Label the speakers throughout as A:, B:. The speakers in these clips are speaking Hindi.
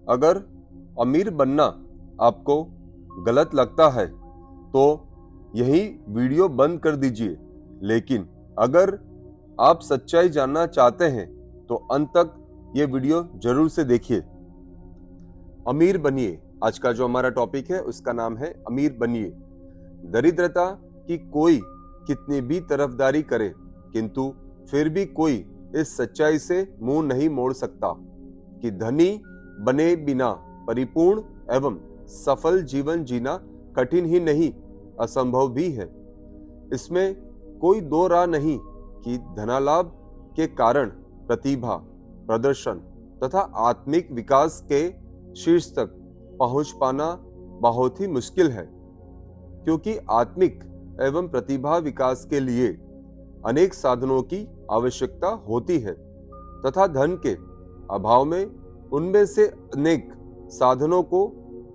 A: अगर अमीर बनना आपको गलत लगता है तो यही वीडियो बंद कर दीजिए, लेकिन अगर आप सच्चाई जानना चाहते हैं तो अंत तक ये वीडियो जरूर से देखिए। अमीर बनिए, आज का जो हमारा टॉपिक है उसका नाम है अमीर बनिए। दरिद्रता की कोई कितनी भी तरफदारी करे, किंतु फिर भी कोई इस सच्चाई से मुंह नहीं मोड़ सकता कि धनी बने बिना परिपूर्ण एवं सफल जीवन जीना कठिन ही नहीं, असंभव भी है। इसमें कोई दो राह नहीं कि धनालाभ के कारण प्रतिभा, प्रदर्शन तथा आत्मिक विकास के शीर्ष तक पहुंच पाना बहुत ही मुश्किल है, क्योंकि आत्मिक एवं प्रतिभा विकास के लिए अनेक साधनों की आवश्यकता होती है तथा धन के अभाव में उनमें से अनेक साधनों को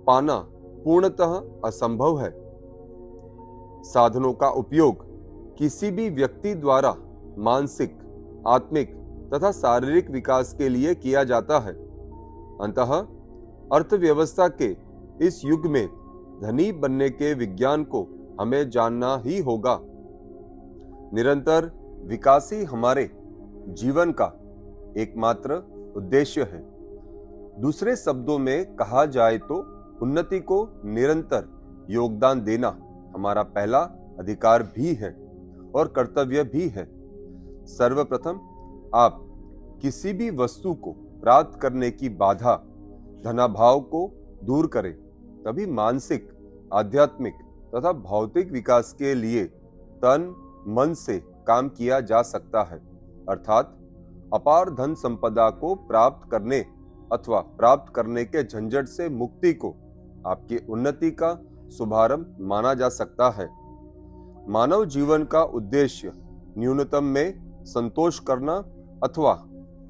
A: पाना पूर्णतः असंभव है। साधनों का उपयोग किसी भी व्यक्ति द्वारा मानसिक, आत्मिक तथा शारीरिक विकास के लिए किया जाता है। अंततः अर्थव्यवस्था के इस युग में धनी बनने के विज्ञान को हमें जानना ही होगा। निरंतर विकास ही हमारे जीवन का एकमात्र उद्देश्य है। दूसरे शब्दों में कहा जाए तो उन्नति को निरंतर योगदान देना हमारा पहला अधिकार भी है और कर्तव्य भी है। सर्वप्रथम आप किसी भी वस्तु को प्राप्त करने की बाधा, धनाभाव को दूर करें, तभी मानसिक, आध्यात्मिक तथा भौतिक विकास के लिए तन मन से काम किया जा सकता है। अर्थात अपार धन संपदा को प्राप्त करने अथवा प्राप्त करने के झंझट से मुक्ति को आपकी उन्नति का शुभारंभ माना जा सकता है। मानव जीवन का उद्देश्य न्यूनतम में संतोष करना अथवा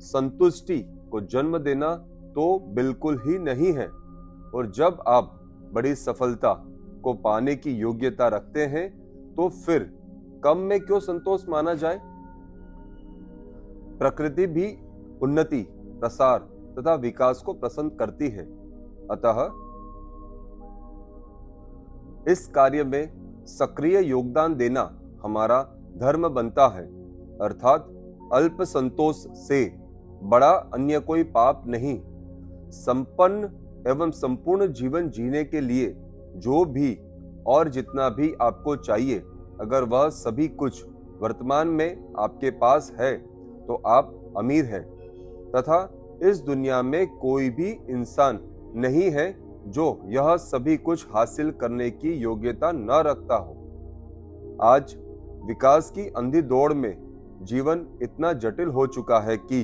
A: संतुष्टि को जन्म देना तो बिल्कुल ही नहीं है। और जब आप बड़ी सफलता को पाने की योग्यता रखते हैं तो फिर कम में क्यों संतोष माना जाए। प्रकृति भी उन्नति, प्रसार तथा विकास को पसंद करती है। अतः इस कार्य में सक्रिय योगदान देना हमारा धर्म बनता है। अर्थात अल्प संतोष से बड़ा अन्य कोई पाप नहीं। संपन्न एवं संपूर्ण जीवन जीने के लिए जो भी और जितना भी आपको चाहिए, अगर वह सभी कुछ वर्तमान में आपके पास है तो आप अमीर हैं। तथा इस दुनिया में कोई भी इंसान नहीं है जो यह सभी कुछ हासिल करने की योग्यता न रखता हो। आज विकास की अंधी दौड़ में जीवन इतना जटिल हो चुका है कि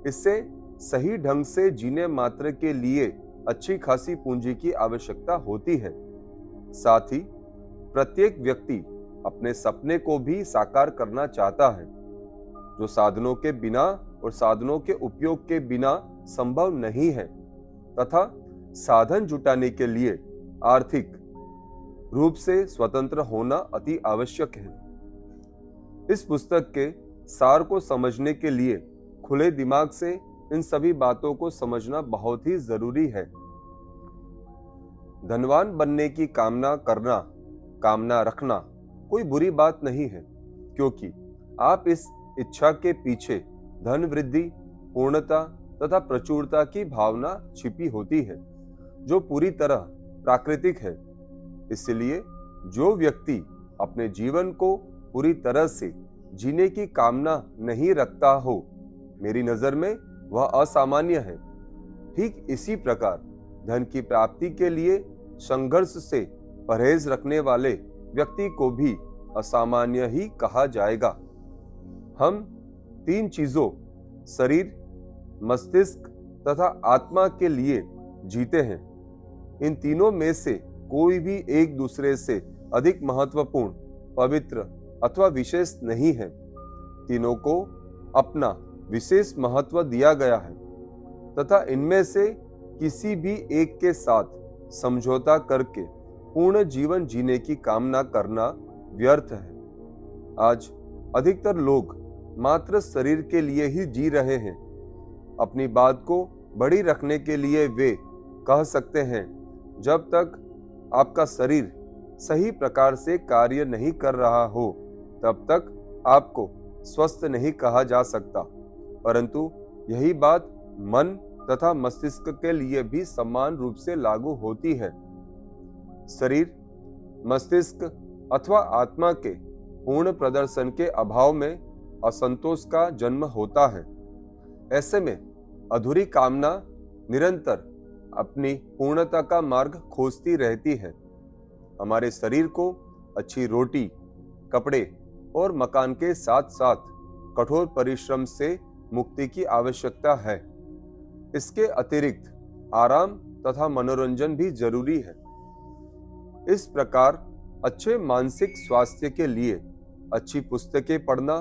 A: इससे सही ढंग से जीने मात्र के लिए अच्छी खासी पूंजी की आवश्यकता होती है। साथ ही प्रत्येक व्यक्ति अपने सपने को भी साकार करना चाहता है, जो साधनों के बिना और साधनों के उपयोग के बिना संभव नहीं है। तथा साधन जुटाने के लिए आर्थिक रूप से स्वतंत्र होना अति आवश्यक है। इस पुस्तक के सार को समझने के लिए खुले दिमाग से इन सभी बातों को समझना बहुत ही जरूरी है। धनवान बनने की कामना करना, कामना रखना कोई बुरी बात नहीं है, क्योंकि आप इस इच्छा के पीछे धन वृद्धि, पूर्णता तथा प्रचुरता की भावना छिपी होती है, जो पूरी तरह प्राकृतिक है। इसलिए जो व्यक्ति अपने जीवन को पूरी तरह से जीने की कामना नहीं रखता हो, मेरी नजर में वह असामान्य है। ठीक इसी प्रकार धन की प्राप्ति के लिए संघर्ष से परहेज रखने वाले व्यक्ति को भी असामान्य ही कहा जाएगा। हम तीन चीजों, शरीर, मस्तिष्क तथा आत्मा के लिए जीते हैं। इन तीनों में से कोई भी एक दूसरे से अधिक महत्वपूर्ण, पवित्र अथवा विशेष नहीं है। तीनों को अपना विशेष महत्व दिया गया है तथा इनमें से किसी भी एक के साथ समझौता करके पूर्ण जीवन जीने की कामना करना व्यर्थ है। आज अधिकतर लोग मात्र शरीर के लिए ही जी रहे हैं। अपनी बात को बड़ी रखने के लिए वे कह सकते हैं, जब तक आपका शरीर सही प्रकार से कार्य नहीं कर रहा हो तब तक आपको स्वस्थ नहीं कहा जा सकता। परंतु यही बात मन तथा मस्तिष्क के लिए भी समान रूप से लागू होती है। शरीर, मस्तिष्क अथवा आत्मा के पूर्ण प्रदर्शन के अभाव में असंतोष का जन्म होता है। ऐसे में अधूरी कामना निरंतर अपनी पूर्णता का मार्ग खोजती रहती है। हमारे शरीर को अच्छी रोटी, कपड़े और मकान के साथ साथ कठोर परिश्रम से मुक्ति की आवश्यकता है। इसके अतिरिक्त आराम तथा मनोरंजन भी जरूरी है। इस प्रकार अच्छे मानसिक स्वास्थ्य के लिए अच्छी पुस्तकें पढ़ना,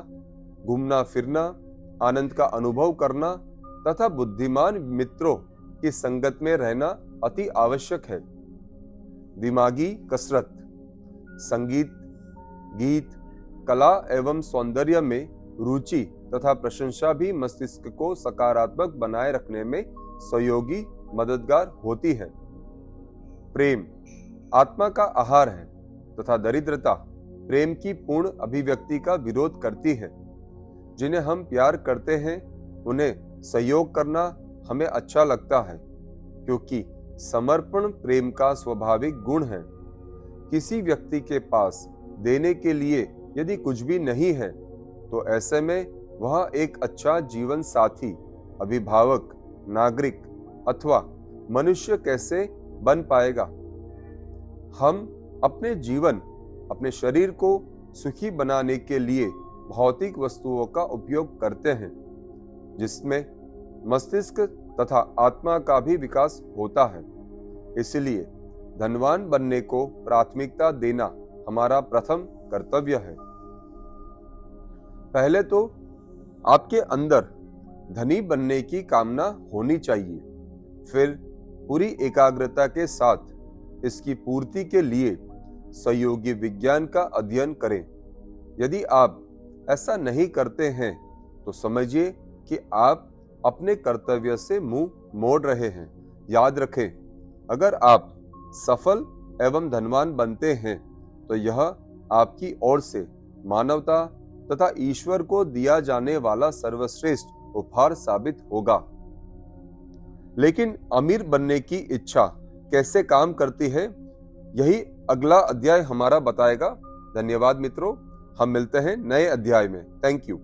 A: घूमना फिरना, आनंद का अनुभव करना तथा बुद्धिमान मित्रों की संगत में रहना अति आवश्यक है। दिमागी कसरत, संगीत, गीत, कला एवं सौंदर्य में रुचि तथा प्रशंसा भी मस्तिष्क को सकारात्मक बनाए रखने में सहयोगी मददगार होती है। प्रेम आत्मा का आहार है तथा दरिद्रता प्रेम की पूर्ण अभिव्यक्ति का विरोध करती है। जिन्हें हम प्यार करते हैं उन्हें सहयोग करना हमें अच्छा लगता है, क्योंकि समर्पण प्रेम का स्वाभाविक गुण है। किसी व्यक्ति के पास देने के लिए यदि कुछ भी नहीं है तो ऐसे में वह एक अच्छा जीवन साथी, अभिभावक, नागरिक अथवा मनुष्य कैसे बन पाएगा। हम अपने जीवन, अपने शरीर को सुखी बनाने के लिए भौतिक वस्तुओं का उपयोग करते हैं, जिसमें मस्तिष्क तथा आत्मा का भी विकास होता है। इसलिए धनवान बनने को प्राथमिकता देना हमारा प्रथम कर्तव्य है। पहले तो आपके अंदर धनी बनने की कामना होनी चाहिए, फिर पूरी एकाग्रता के साथ इसकी पूर्ति के लिए सहयोगी विज्ञान का अध्ययन करें। यदि आप ऐसा नहीं करते हैं तो समझिए कि आप अपने कर्तव्य से मुंह मोड़ रहे हैं। याद रखें, अगर आप सफल एवं धनवान बनते हैं तो यह आपकी ओर से मानवता तथा ईश्वर को दिया जाने वाला सर्वश्रेष्ठ उपहार साबित होगा। लेकिन अमीर बनने की इच्छा कैसे काम करती है, यही अगला अध्याय हमारा बताएगा। धन्यवाद मित्रों, हम मिलते हैं नए अध्याय में। Thank you.